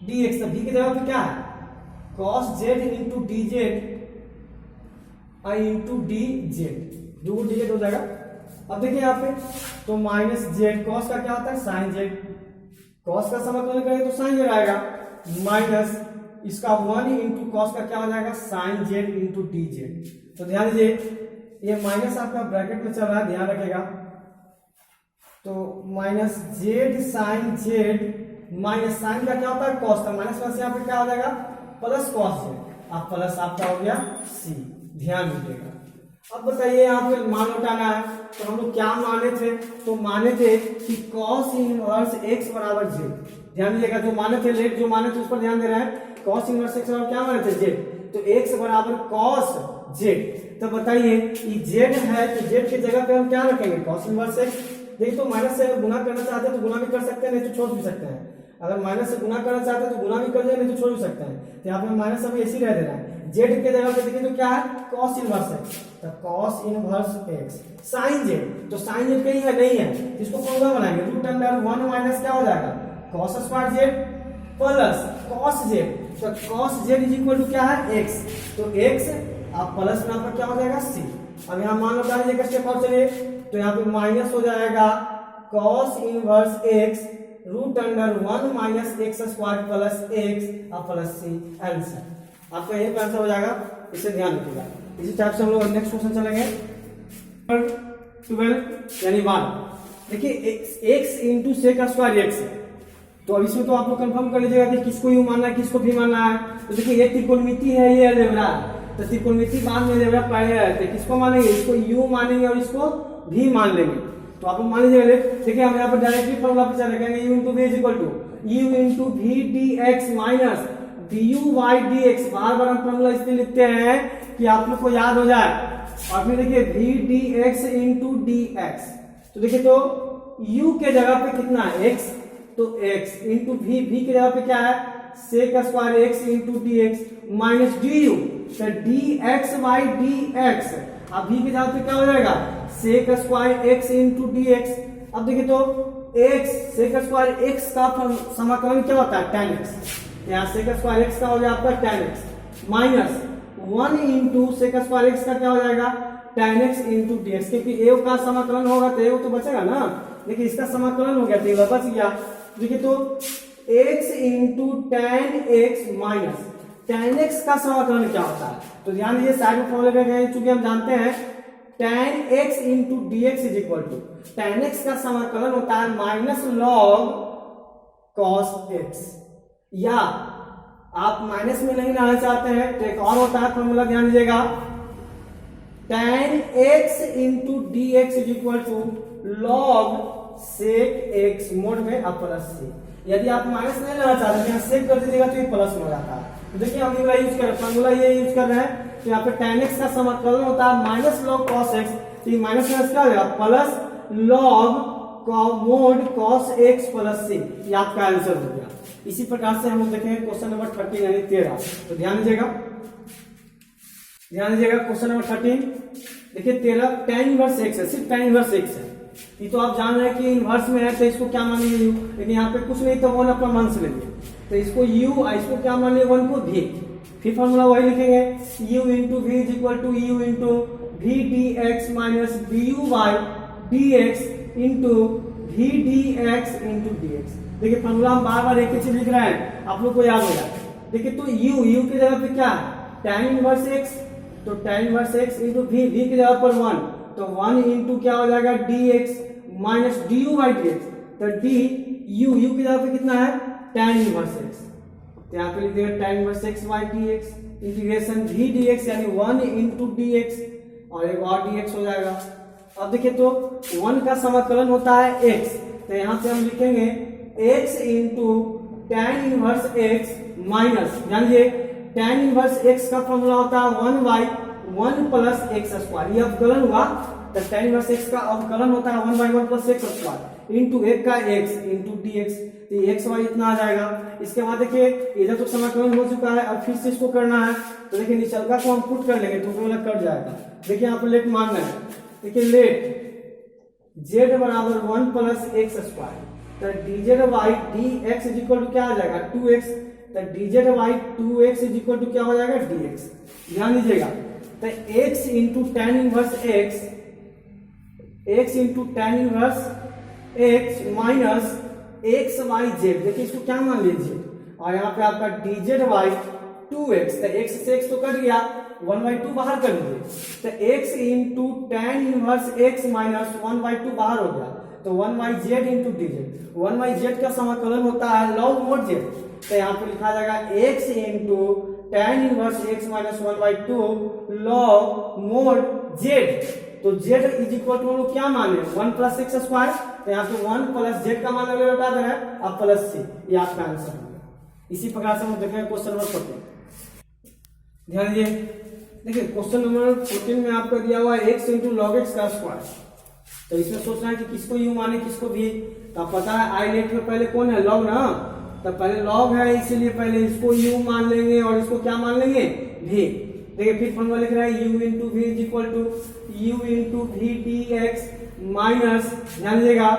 d x, v की जगह पे क्या है cos z into d z into d z, दो डी जेड हो जाएगा। अब देखिए यहाँ पे तो माइनस जेड, कॉस का क्या होता है साइन जेड, कॉस का समाकलन करेंगे तो साइन जेड आएगा, माइनस इसका 1 इंटू कॉस का क्या हो जाएगा sine z into d z. तो ध्यान दीजिए ये माइनस आपका ब्रैकेट में चल रहा है, ध्यान रखेगा। तो minus z sine z minus sine का क्या होता है कॉस का, माइनस प्लस यहाँ पे क्या हो जाएगा प्लस कॉस जेड, अब प्लस आपका हो गया सी, ध्यान दीजिएगा। अब बताइए यहाँ पे मान उठाना है, तो हम लोग क्या माने थे, तो माने थे कि cos इनवर्स x बराबर z। ध्यान दीजिएगा, जो माने थे लेट जो माने थे उस पर ध्यान दे रहे हैं। cos इनवर्स x बराबर क्या माने थे z, तो x बराबर cos z। तो बताइए ये z है तो z की जगह पे हम क्या रखेंगे cos इनवर्स x। देखिए तो माइनस से गुना करना चाहते हैं तो गुना भी कर सकते हैं, नहीं तो छोड़ भी सकते हैं। अगर माइनस से गुना करना चाहते हैं तो गुना भी कर देंगे, नहीं तो छोड़ भी सकते हैं। तो यहाँ पे माइनस अभी ऐसे ही रह देना है, z के जगह पे देखिए तो क्या है cos इनवर्स x, तो cos inverse x sin z, तो sin z कहीं है नहीं है, इसको फॉर्मूला बनाएंगे रूट अंडर 1 माइनस क्या हो जाएगा cos square z plus cos z, तो cos z is equal to क्या है x, तो x आप प्लस में आपका क्या हो जाएगा c। अब यहाँ मान लो डालिए स्टेप और चलिए, तो यहाँ पे माइनस हो जाएगा cos inverse x root under 1 minus x square plus x और प्लस c, आंसर आपका यही आंसर हो जाएगा। इसे ध्यान रखिएगा। इसी टाइप से हम लोग नेक्स्ट क्वेश्चन चलेंगे 12 यानी 1। देखिए x into sec square x है, तो अब इसमें तो आप लोग कंफर्म कर लीजिएगा कि किसको यू मानना है किसको भी मानना है। तो देखिए ये त्रिकोणमिति है, ये अलजेब्रा, तो त्रिकोणमिति बाद में अलजेब्रा पहले रहते हैं, किसको मानेंगे, इसको यू मानेंगे और इसको भी मान लेंगे। तो आप लोग मान लीजिएगा। देखिए हम यहाँ पर डायरेक्टली फॉर्मूला पे चले जाएंगे, u into v is equal to u into v d x minus d u y d x. बार बार हम फॉर्मूला इसलिए लिखते हैं कि आप लोग को याद हो जाए। और फिर देखिए v d x into d x, तो देखिए तो u के जगह पे कितना है x, तो x इंटू v, v की जगह पे क्या है sec square x into d x minus d u, तो d x y d x. अब v की जगह पे क्या हो जाएगा sec square x into d x. अब देखिए तो x सेक स्क्वायर x का समाकलन क्या होता है tan x, यहाँ सेक स्क्वायर x का हो गया आपका tan x minus 1 into sec square x का क्या हो जाएगा tan x into d x, क्योंकि a का समाकलन होगा तो a तो बचेगा ना। देखिए इसका समाकलन हो गया तो ये बच गया। देखिए तो x into tan x minus tan x का समाकलन क्या होता है, तो ध्यान दीजिए साइड में फॉर्मूले में चूंकि हम जानते हैं tan x into d x is equal to tan x का समाकलन होता है माइनस लॉग cos x। या आप माइनस में नहीं लाना चाहते हैं तो एक और होता है फॉर्मूला, ध्यान दीजिएगा tan x into d x is equal to log sec x mod में प्लस c। यदि आप माइनस नहीं लेना चाहते हैं सेव कर दीजिएगा तो ये प्लस में हो जाता है। तो देखिए हम ये यूज कर रहे हैं, फॉर्मूला ये यूज कर रहे हैं। तो यहाँ पे tan x का समाकलन होता है माइनस लॉग cos x, तो ये माइनस माइनस क्या हो जाएगा plus log mode cos x plus c, ये आपका आंसर हो गया। इसी प्रकार से हम लोग देखेंगे क्वेश्चन नंबर 13 यानी 13। तो ध्यान दीजिएगा क्वेश्चन नंबर 13 देखिए 13 tan इनवर्स x है, सिर्फ tan इनवर्स x है। ये तो आप जान रहे हैं कि इनवर्स में है तो इसको क्या मानेंगे u, लेकिन यहाँ पे कुछ नहीं तो 1 अपना मान से लेंगे तो इसको u, इसको क्या मान लिया 1 को v। फिर फॉर्मूला वही लिखेंगे u into v is equal to u into v d x minus d u by d x into v d x into d x. देखिए फॉर्मूला हम बार बार एक ही चीज लिख रहे हैं, आप लोग को याद हो जाए। देखिए तो u की जगह पे क्या है tan इनवर्स x, तो tan inverse x into v की जगह पर 1, तो 1 इंटू क्या हो जाएगा dx minus d u by d x, तो डी यू की जगह पे कितना है tan इनवर्स x, तो यहाँ पे लिख देगा tan inverse x by d x integration v dx यानी 1 इंटू dx और एक और dx हो जाएगा। अब देखिए तो 1 का समाकलन होता है x, तो यहाँ पे हम लिखेंगे x into tan inverse x minus, जानिए tan इनवर्स x का फॉर्मूला होता है 1 बाई 1 प्लस एक्स स्क्वायर, ये अवकलन हुआ तो tan इनवर्स x का अवकलन होता है 1 by 1 plus x square into एक का x इंटू dx, तो x वाई इतना आ जाएगा। इसके बाद देखिए इधर तो समाकलन हो चुका है, अब फिर से इसको करना है तो देखिए निचलका को हम पुट कर लेंगे तो वो कट जाएगा। देखिए यहाँ पे लेट मानना है, देखिए लेट z बराबर 1 प्लस एक्स स्क्वायर, तो dz by dx is equal to क्या आ जाएगा 2x, तो dz by 2x is equal to क्या हो जाएगा dx। ध्यान दीजिएगा तो x into tan inverse x into tan inverse x minus x by z, देखिए इसको क्या मान लीजिए, और यहाँ पे आपका dz बाई 2x, तो x से x तो कट गया 1 बाई 2 बाहर कर लीजिए, तो x into tan inverse x minus 1 by 2 बाहर हो गया, तो 1 by Z into dz। 1 by Z का समाकलन होता है लॉग मोड z, तो यहाँ पे लिखा जाएगा x into tan inverse x minus 1 by 2 log mode z, तो z इज इक्वल टू हम लोग क्या माने 1 प्लस एक्स स्क्वायर, तो यहाँ पे 1 प्लस z का मान अगर लौटा दे रहा है अब प्लस c, ये आपका आंसर होगा। इसी प्रकार से हम देखेंगे क्वेश्चन नंबर 14। ध्यान दीजिए, देखिए क्वेश्चन नंबर 14 में आपका दिया हुआ है x इंटू लॉग एक्स का स्क्वायर, तो इसमें सोचना है कि किसको u माने किसको v, तो पता है आई लेट में पहले कौन है लॉग ना, तो पहले लॉग है इसीलिए पहले इसको u मान लेंगे और इसको क्या मान लेंगे v। देखिए फिर फॉर्मूला लिख रहा है u into v is equal to u into v d x minus, ध्यान दीजिएगा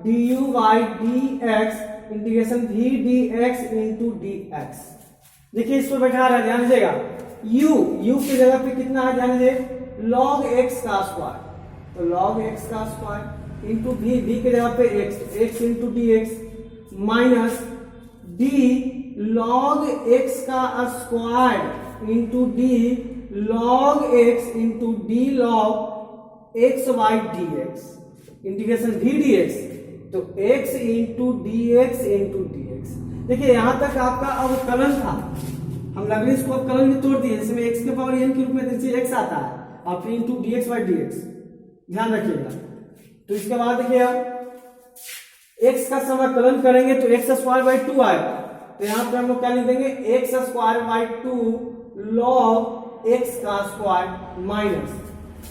d u by d x integration v d x into d x. देखिए इसको बैठा रहा है, ध्यान दीजिएगा u की जगह पे कितना है ध्यान दीजिए log x का स्क्वायर, तो log x का स्क्वायर इंटू v की जगह पे x into d x minus d log x का square into d log x into d log x by d x integration v d x, तो x into d x into d x. देखिए यहां तक आपका अवकलन था, हम लगभग इसको अवकलन में तोड़ दिए, जिसमें x के पावर n के रूप में देखिए x आता है और फिर into d x by d x, ध्यान रखिएगा। तो इसके बाद देखिए आप x का समाकलन करेंगे तो x स्क्वायर बाई 2 आएगा, तो यहाँ पे हम लोग क्या लिख देंगे x square by 2 log x का स्क्वायर माइनस,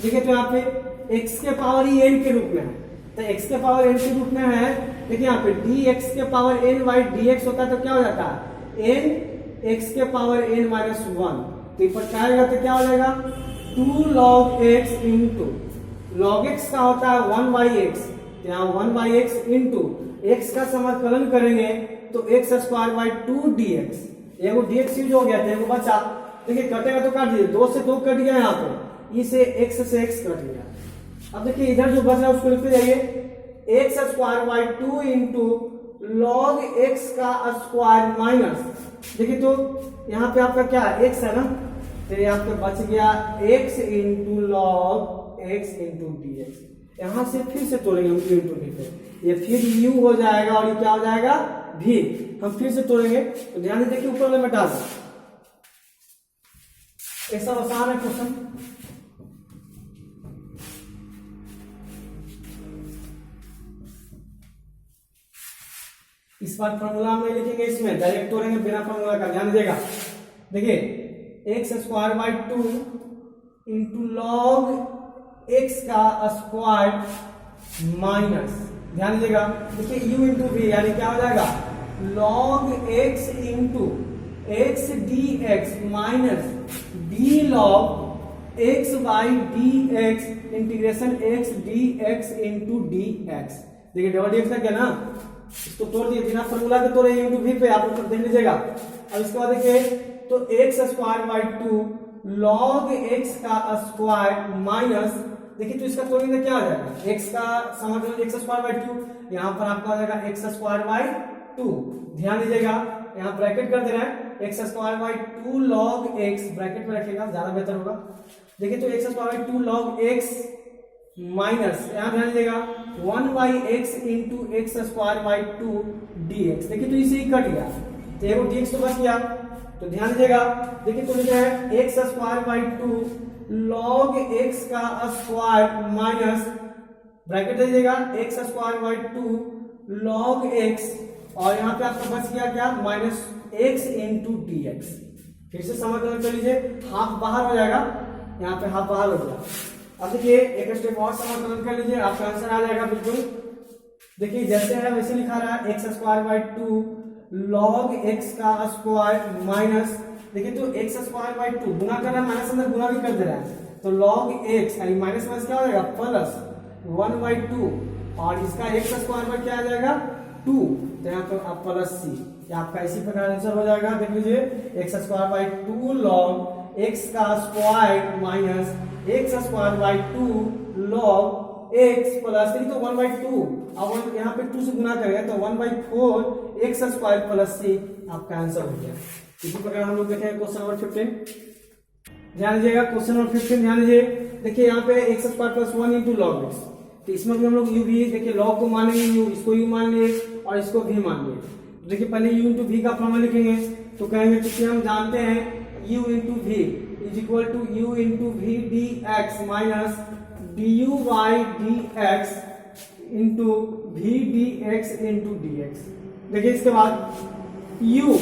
देखिए तो यहाँ पे x के पावर ही n के रूप में है, तो x के पावर n के रूप में है, देखिए यहाँ पे dx के पावर n बाई dx होता है तो क्या हो जाता है n x के पावर n माइनस 1, तो ऊपर क्या आएगा तो क्या हो जाएगा 2 log x into log x का होता है 1 बाई एक्स, तो यहाँ 1 बाई एक्स इंटू x का समाकलन करेंगे तो x स्क्वायर बाई 2 dx, एगो dx यूज हो गया था एगो बचा, देखिए कटेगा तो काट दीजिए, 2 से 2 कट गया, यहाँ पे इसे x से x कट गया। अब देखिए इधर जो बच रहा है उसको लिखते जाइए x square by 2 into log x का स्क्वायर माइनस, देखिए तो यहाँ पे आपका क्या है x है ना, तो यहाँ पे बच गया x into log x into d x, यहाँ से फिर से तोड़ेंगे हम u इंटू डी पे, ये फिर u हो जाएगा और ये क्या हो जाएगा v, हम फिर से तोड़ेंगे, तो ध्यान से देखिए ऊपर वाले में डाल ऐसा आसान है क्वेश्चन। इस बार फॉर्मूला हम नहीं लिखेंगे, इसमें डायरेक्ट तोड़ेंगे बिना फॉर्मूला का, ध्यान दीजिएगा। देखिए x square by 2 into log x का स्क्वायर माइनस, ध्यान दीजिएगा, देखिए यू इंटू वी यानी क्या हो जाएगा log x into x D x minus D log x by d x integration x D x into d x. देखिए double D x का क्या ना, इसको तोड़ दिए बिना फॉर्मूला के तोड़े इंटू वी पे, आप ऊपर देख लीजिएगा। अब इसके बाद देखिए तो x square by 2 log x का स्क्वायर माइनस, देखिए तो इसका तोड़ेंगे क्या आ जाएगा एक्स का समाकलन एक्स स्क्वायर बाई 2, यहाँ पर आपका आ जाएगा एक्स स्क्वायर बाई 2, ध्यान दीजिएगा यहाँ ब्रैकेट कर दे रहा है x square by 2 log x, bracket में रखिएगा ज्यादा बेहतर होगा। देखिए तो x square by 2 log x minus यहाँ ध्यान दीजिएगा 1 by x into x square by 2 D x. देखिए तो इसे ही कट गया तो एगो डी एक्स तो बच गया, तो ध्यान दीजिएगा। देखिए तो लिखा है x square by 2 log x का स्क्वायर माइनस ब्रैकेट दे दीजिएगा x square by 2 log x, और यहाँ पे आपका बच गया क्या minus x into d x. फिर से समाकलन कर लीजिए, हाफ बाहर हो जाएगा, यहाँ पे हाफ बाहर हो गया। अब देखिए एक स्टेप और समाकलन कर लीजिए, आपका आंसर आ जाएगा बिल्कुल। देखिए जैसे है वैसे लिखा रहा है x square by 2 log x का स्क्वायर माइनस, देखिए तो एक्स स्क्वायर बाई 2 गुना कर रहा है, माइनस अंदर गुना भी कर दे रहा है, तो लॉग एक्स यानी माइनस माइनस क्या हो जाएगा प्लस 1 बाई 2, और इसका एक्स स्क्वायर बाई क्या आ जाएगा 2, तो यहाँ पर आप प्लस सी, आपका इसी प्रकार आंसर हो जाएगा। देख लीजिए x square by 2 log x का square minus x square by 2 log x plus, देखिए तो 1 बाई 2, अब यहाँ पे 2 से गुना करेंगे तो 1 बाई 4 एक्स स्क्वायर प्लस सी, आपका आंसर हो गया। इसी प्रकार हम लोग देखेंगे क्वेश्चन नंबर 15, ध्यान दीजिएगा क्वेश्चन नंबर 15 ध्यान दीजिए। देखिए यहाँ पे x square plus 1 into log x, तो इसमें भी हम लोग यू भी, देखिए लॉग को मानेंगे यू, इसको यू मान लिए और इसको भी मान लिए। देखिए पहले यू इंटू वी का फॉर्मूला लिखेंगे, तो कहेंगे क्योंकि हम जानते हैं u into v is equal to u into v d x minus d u by d x into v d x into d x. देखिए इसके बाद यू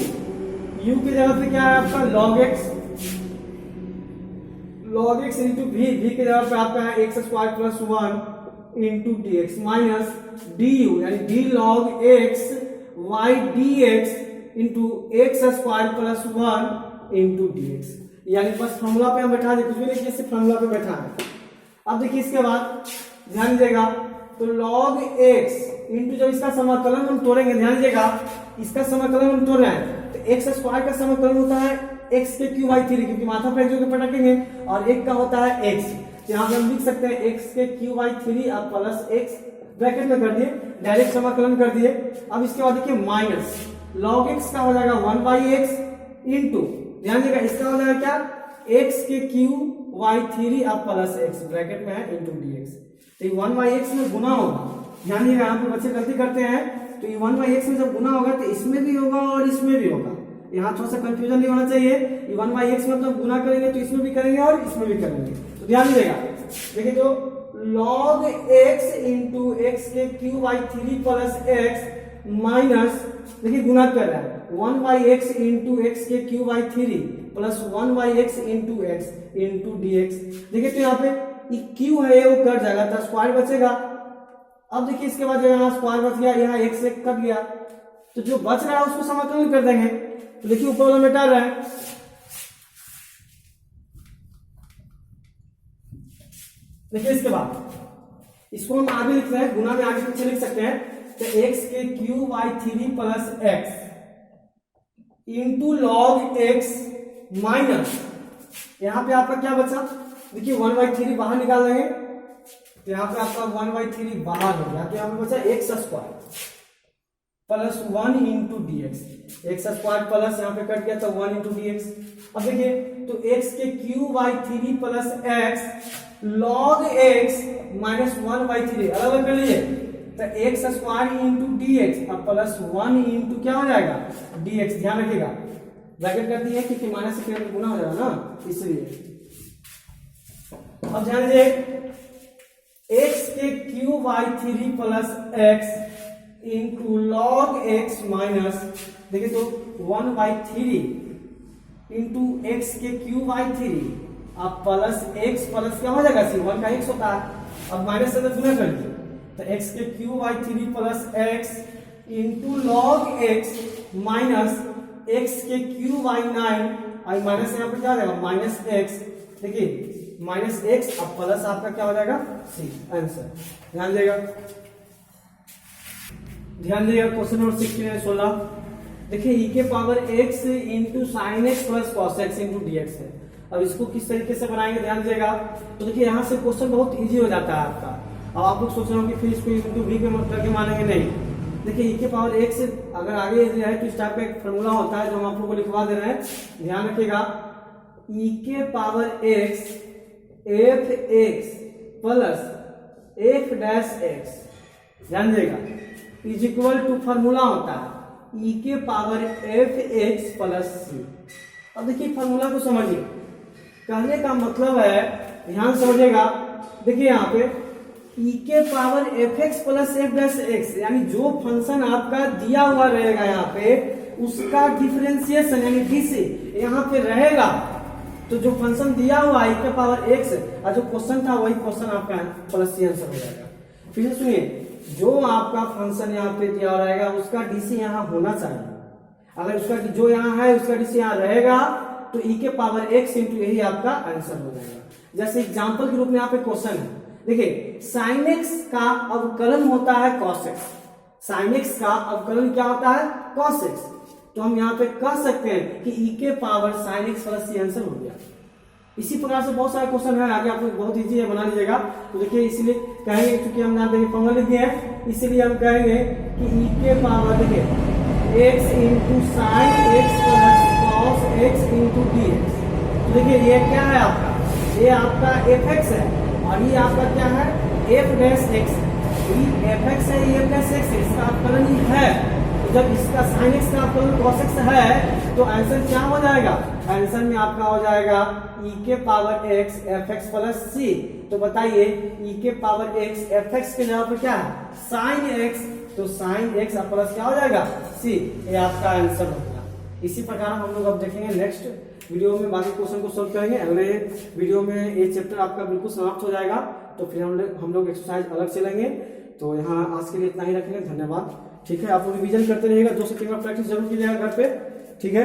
की जगह पे क्या है आपका लॉग एक्स इंटू वी की जगह पे आपका है x square plus 1 into d x minus d u यानी d log x y d x into x square plus 1 into d x, यानी बस फॉर्मूला पे हम बैठा दे, कुछ भी नहीं किया, फॉर्मूला पे बैठा है। अब देखिए इसके बाद ध्यान दीजिएगा तो लॉग एक्स इंटू जब इसका समाकलन हम तोड़ेंगे, ध्यान दीजिएगा इसका समाकलन हम तोड़ रहे हैं तो एक्स स्क्वायर का समाकलन होता है एक्स के क्यू बाई 3, क्योंकि माथा पे जो पटकेंगे, और एक का होता है एक्स, यहाँ पे हम लिख सकते हैं एक्स के क्यू बाई 3 आप प्लस एक्स ब्रैकेट में कर दिए, डायरेक्ट समाकलन कर दिए। अब इसके बाद देखिए माइनस लॉग एक्स का हो जाएगा 1 बाई एक्स इंटू, ध्यान दीजिएगा इसका हो जाएगा क्या एक्स के क्यू बाई 3 आप प्लस एक्स ब्रैकेट में है इंटू डी एक्स, तो ये 1 बाई एक्स में गुना होगा। ध्यान दीजिएगा यहाँ पे बच्चे गलती करते हैं, तो ये 1 बाई एक्स में जब गुना होगा तो इसमें भी होगा और इसमें भी होगा, यहाँ थोड़ा सा कंफ्यूजन नहीं होना चाहिए। ये 1 बाई एक्स मतलब गुना करेंगे तो इसमें भी करेंगे और इसमें भी करेंगे, तो ध्यान दीजिएगा। देखिए तो लॉग एक्स इंटू एक्स के Q by 3 plus x minus, देखिए गुना कर रहा है 1 बाई एक्स इंटू एक्स के Q by 3 plus 1 by x into x into d x. देखिए तो यहाँ पे क्यू है वो कट जाएगा तो स्क्वायर बचेगा। अब देखिए इसके बाद यहाँ स्क्वायर बच गया, यहाँ एक्स से कट गया, तो जो बच रहा है उसको समाकलन कर देंगे। तो देखिए ऊपर वाला मिटा रहा है, देखिए इसके बाद इसको हम आगे लिख रहे हैं, गुना में आगे पीछे लिख सकते हैं, तो एक्स के Q by 3 plus x into log x minus, यहाँ पे आपका क्या बचा, देखिए 1 बाई 3 बाहर निकाल देंगे, तो यहाँ पे आपका 1 बाई 3 बाहर हो गया, तो यहाँ पे बचा x square plus 1 into d x, x square plus यहाँ पे कट गया तो 1 इंटू डी एक्स। अब देखिए तो एक्स के Q by 3 plus x log x minus 1 by 3 अलग अलग कर लीजिए, तो x square into d x अब प्लस 1 इंटू क्या हो जाएगा डी एक्स, ध्यान रखिएगा ब्रैकेट कर दिए क्योंकि माइनस से गुना हो जाएगा ना, इसलिए। अब ध्यान दीजिए एक्स के Q by 3 plus x into log x minus, देखिए तो 1/3 इंटू एक्स के क्यूब बाई 3 अब प्लस एक्स प्लस क्या हो जाएगा, सी 1 का एक्स होता है, अब माइनस से गुना कर लीजिए तो एक्स के cube by 3 plus x into log x minus x के क्यूब बाई 9 और माइनस यहाँ पे क्या हो जाएगा माइनस एक्स, देखिए माइनस एक्स अब प्लस आपका क्या हो जाएगा सी आंसर। ध्यान देगा, ध्यान देगा क्वेश्चन नंबर 16 देखिए e के power x into sign x plus cos x into d x है। अब इसको किस तरीके से बनाएंगे ध्यान देगा, तो देखिए यहाँ से क्वेश्चन बहुत इजी हो जाता है आपका। अब आप लोग सोच रहे हो कि फिर इसको इंटू v के मतलब करके मानेंगे, नहीं। देखिए e के पावर x अगर आगे है तो इस टाइप का एक फॉर्मूला होता है जो हम आप लोगों को लिखवा दे रहे हैं, ध्यान रखिएगा। e के power x f x plus F dash x, ध्यान देगा, इज इक्वल टू फॉर्मूला होता है e के power F x plus c. अब देखिए फॉर्मूला को समझिए, कहने का मतलब है, ध्यान समझिएगा, देखिए यहाँ पे e के power F x plus F dash x यानी जो फंक्शन आपका दिया हुआ रहेगा यहाँ पे उसका डिफरेंशिएशन यानी डीसी यहाँ पे रहेगा, तो जो फंक्शन दिया हुआ e के पावर एक्स और जो क्वेश्चन था वही क्वेश्चन आपका प्लस सी आंसर हो जाएगा। फिर से सुनिए, जो आपका फंक्शन यहाँ पे दिया रहेगा उसका डीसी यहाँ होना चाहिए, अगर उसका जो यहाँ है उसका डीसी यहाँ रहेगा तो e के पावर x इंटू यही आपका आंसर हो जाएगा। जैसे एग्जांपल के रूप में यहाँ पे क्वेश्चन है, देखिए साइन एक्स का अवकलन होता है कॉस एक्स, साइन एक्स का अवकलन क्या होता है कॉस एक्स, तो हम यहाँ पे कह सकते हैं कि e के power sine x plus c answer हो गया। इसी प्रकार से बहुत सारे क्वेश्चन है आगे, आपको बहुत इजी है, बना लीजिएगा। तो देखिए इसलिए कहेंगे, क्योंकि हम यहाँ देखिए फॉर्मूला लिख दिए हैं, इसलिए हम कहेंगे कि e के पावर देखिए x into sign x plus cos x into d x. तो देखिए ये क्या है आपका, ये आपका एफ एक्स है और ये आपका क्या है एफ डैश एक्स, ये एफ एक्स है, ये एफ डैश एक्स है, इसका अवकलन ही है। तो जब इसका साइन एक्स का अवकलन कॉस एक्स है तो आंसर क्या हो जाएगा, आंसर में आपका हो जाएगा e के power x f x plus c. तो बताइए e के पावर x एफ एक्स के जगह पर क्या है साइन x, तो साइन x प्लस क्या हो जाएगा c, ये आपका आंसर हो गया। इसी प्रकार हम लोग अब देखेंगे नेक्स्ट वीडियो में बाकी क्वेश्चन को सॉल्व करेंगे। अगले वीडियो में ये चैप्टर आपका बिल्कुल समाप्त हो जाएगा, तो फिर हम लोग एक्सरसाइज अलग से लेंगे। तो यहाँ आज के लिए इतना ही रखेंगे, धन्यवाद। ठीक है, आप लोग रिवीजन करते रहिएगा, 2 से 3 बार प्रैक्टिस जरूर कीजिएगा घर पे, ठीक है।